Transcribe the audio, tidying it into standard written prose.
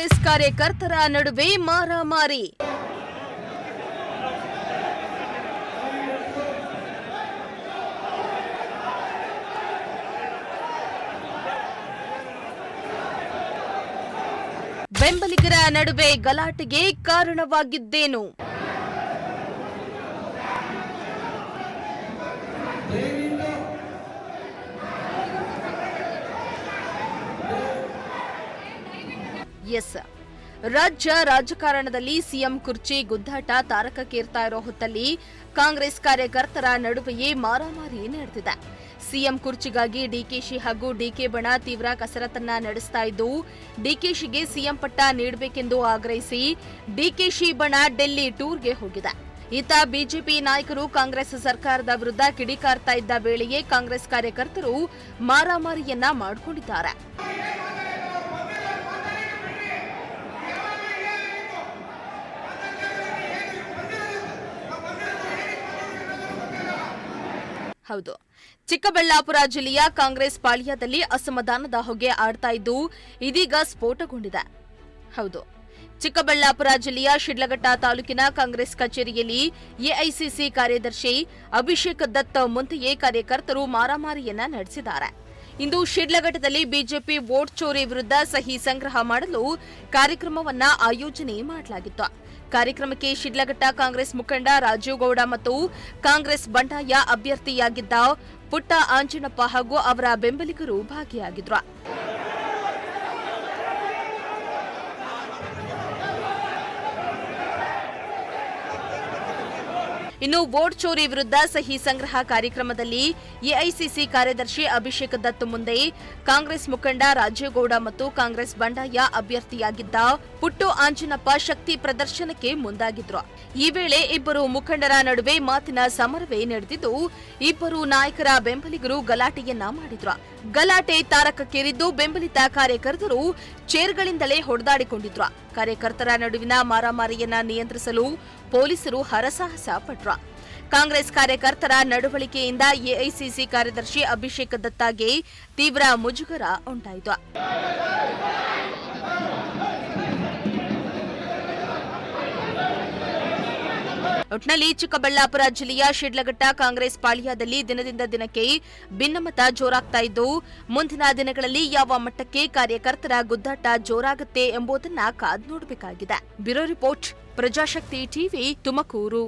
ಕಾಂಗ್ರೆಸ್ ಕಾರ್ಯಕರ್ತರ ನಡುವೆ ಮಾರಾಮಾರಿ. ಬೆಂಬಲಿಗರ ನಡುವೆ ಗಲಾಟೆಗೆ ಕಾರಣವಾಗಿದ್ದೇನು? ಎಸ್, ರಾಜ್ಯ ರಾಜಕಾರಣದಲ್ಲಿ ಸಿಎಂ ಕುರ್ಚಿ ಗುದ್ದಾಟ ತಾರಕಕ್ಕೇರ್ತಾ ಇರೋ ಹೊತ್ತಲ್ಲಿ ಕಾಂಗ್ರೆಸ್ ಕಾರ್ಯಕರ್ತರ ನಡುವೆಯೇ ಮಾರಾಮಾರಿ ನಡೆದಿದೆ. ಸಿಎಂ ಕುರ್ಚಿಗಾಗಿ ಡಿಕೆಶಿ ಹಾಗೂ ಡಿಕೆ ಬಣ ತೀವ್ರ ಕಸರತ್ತನ್ನ ನಡೆಸ್ತಾ ಇದ್ದು, ಡಿಕೆಶಿಗೆ ಸಿಎಂ ಪಟ್ಟ ನೀಡಬೇಕೆಂದು ಆಗ್ರಹಿಸಿ ಡಿಕೆಶಿ ಬಣ ಡೆಲ್ಲಿ ಟೂರ್ಗೆ ಹೋಗಿದೆ. ಇತ್ತ ಬಿಜೆಪಿ ನಾಯಕರು ಕಾಂಗ್ರೆಸ್ ಸರ್ಕಾರದ ವಿರುದ್ಧ ಕಿಡಿಕಾರ್ತಾ ಇದ್ದ ವೇಳೆಯೇ ಕಾಂಗ್ರೆಸ್ ಕಾರ್ಯಕರ್ತರು ಮಾರಾಮಾರಿಯನ್ನ ಮಾಡಿಕೊಂಡಿದ್ದಾರೆ. ಹೌದು, ಚಿಕ್ಕಬಳ್ಳಾಪುರ ಜಿಲ್ಲೆಯ ಕಾಂಗ್ರೆಸ್ ಪಾಳ್ಯದಲ್ಲಿ ಅಸಮಾಧಾನದ ಹೊಗೆ ಆಡ್ತಾ ಇದ್ದು ಇದೀಗ ಸ್ಫೋಟಗೊಂಡಿದೆ. ಹೌದು, ಚಿಕ್ಕಬಳ್ಳಾಪುರ ಜಿಲ್ಲೆಯ ಶಿಡ್ಲಘಟ್ಟ ತಾಲೂಕಿನ ಕಾಂಗ್ರೆಸ್ ಕಚೇರಿಯಲ್ಲಿ ಎಐಸಿಸಿ ಕಾರ್ಯದರ್ಶಿ ಅಭಿಷೇಕ್ ದತ್ ಮುಂದೆಯೇ ಕಾರ್ಯಕರ್ತರು ಮಾರಾಮಾರಿಯನ್ನ ನಡೆಸಿದ್ದಾರೆ. ಇಂದು ಶಿಡ್ಲಘಟ್ಟದಲ್ಲಿ ಬಿಜೆಪಿ ವೋಟ್ ಚೋರಿ ವಿರುದ್ಧ ಸಹಿ ಸಂಗ್ರಹ ಮಾಡಲು ಕಾರ್ಯಕ್ರಮವನ್ನ ಆಯೋಜನೆ ಮಾಡಲಾಗಿತ್ತು. ಕಾರ್ಯಕ್ರಮಕ್ಕೆ ಶಿಡ್ಲಘಟ್ಟ ಕಾಂಗ್ರೆಸ್ ಮುಖಂಡ ರಾಜೀವ್ ಗೌಡ ಮತ್ತು ಕಾಂಗ್ರೆಸ್ ಬಂಡಾಯ ಅಭ್ಯರ್ಥಿಯಾಗಿದ್ದ ಪುಟ್ಟ ಆಂಜನಪ್ಪ ಹಾಗೂ ಅವರ ಬೆಂಬಲಿಗರು ಭಾಗಿಯಾಗಿದ್ರು. ಇನ್ನು ವೋಟ್ ಚೋರಿ ವಿರುದ್ಧ ಸಹಿ ಸಂಗ್ರಹ ಕಾರ್ಯಕ್ರಮದಲ್ಲಿ ಎಐಸಿಸಿ ಕಾರ್ಯದರ್ಶಿ ಅಭಿಷೇಕ್ ದತ್ ಮುಂದೆ ಕಾಂಗ್ರೆಸ್ ಮುಖಂಡ ರಾಜೀವ್ ಗೌಡ ಮತ್ತು ಕಾಂಗ್ರೆಸ್ ಬಂಡಾಯ ಅಭ್ಯರ್ಥಿಯಾಗಿದ್ದ ಪುಟ್ಟು ಆಂಜನಪ್ಪ ಶಕ್ತಿ ಪ್ರದರ್ಶನಕ್ಕೆ ಮುಂದಾಗಿದ್ರು. ಈ ವೇಳೆ ಇಬ್ಬರು ಮುಖಂಡರ ನಡುವೆ ಮಾತಿನ ಸಮರವೇ ನಡೆದಿದ್ದು, ಇಬ್ಬರು ನಾಯಕರ ಬೆಂಬಲಿಗರು ಗಲಾಟೆಯನ್ನ ಮಾಡಿದ್ರು. ಗಲಾಟೆ ತಾರಕಕ್ಕೇರಿದ್ದು ಬೆಂಬಲಿತ ಕಾರ್ಯಕರ್ತರು ಚೇರ್ಗಳಿಂದಲೇ ಹೊಡೆದಾಡಿಕೊಂಡಿದ್ರು. ಕಾರ್ಯಕರ್ತರ ನಡುವಿನ ಮಾರಾಮಾರಿಯನ್ನ ನಿಯಂತ್ರಿಸಲು ಪೊಲೀಸರು ಹರಸಾಹಸ ಪಟ್ರು. ಕಾಂಗ್ರೆಸ್ ಕಾರ್ಯಕರ್ತರ ನಡವಳಿಕೆಯಿಂದ ಎಐಸಿಸಿ ಕಾರ್ಯದರ್ಶಿ ಅಭಿಷೇಕ್ ದತ್ತಾಗೆ ತೀವ್ರ ಮುಜುಗರ ಉಂಟಾಯಿತು. ಒಟ್ನಲ್ಲಿ ಚಿಕ್ಕಬಳ್ಳಾಪುರ ಜಿಲ್ಲೆಯ ಶಿಡ್ಲಘಟ್ಟ ಕಾಂಗ್ರೆಸ್ ಪಾಳ್ಯದಲ್ಲಿ ದಿನದಿಂದ ದಿನಕ್ಕೆ ಭಿನ್ನಮತ ಜೋರಾಗ್ತಾ ಇದ್ದು, ಮುಂದಿನ ದಿನಗಳಲ್ಲಿ ಯಾವ ಮಟ್ಟಕ್ಕೆ ಕಾರ್ಯಕರ್ತರ ಗುದ್ದಾಟ ಜೋರಾಗುತ್ತೆ ಎಂಬುದನ್ನ ಕಾದು ನೋಡಬೇಕಾಗಿದೆ. Bureau report, Prajashakti TV, Tumakuru.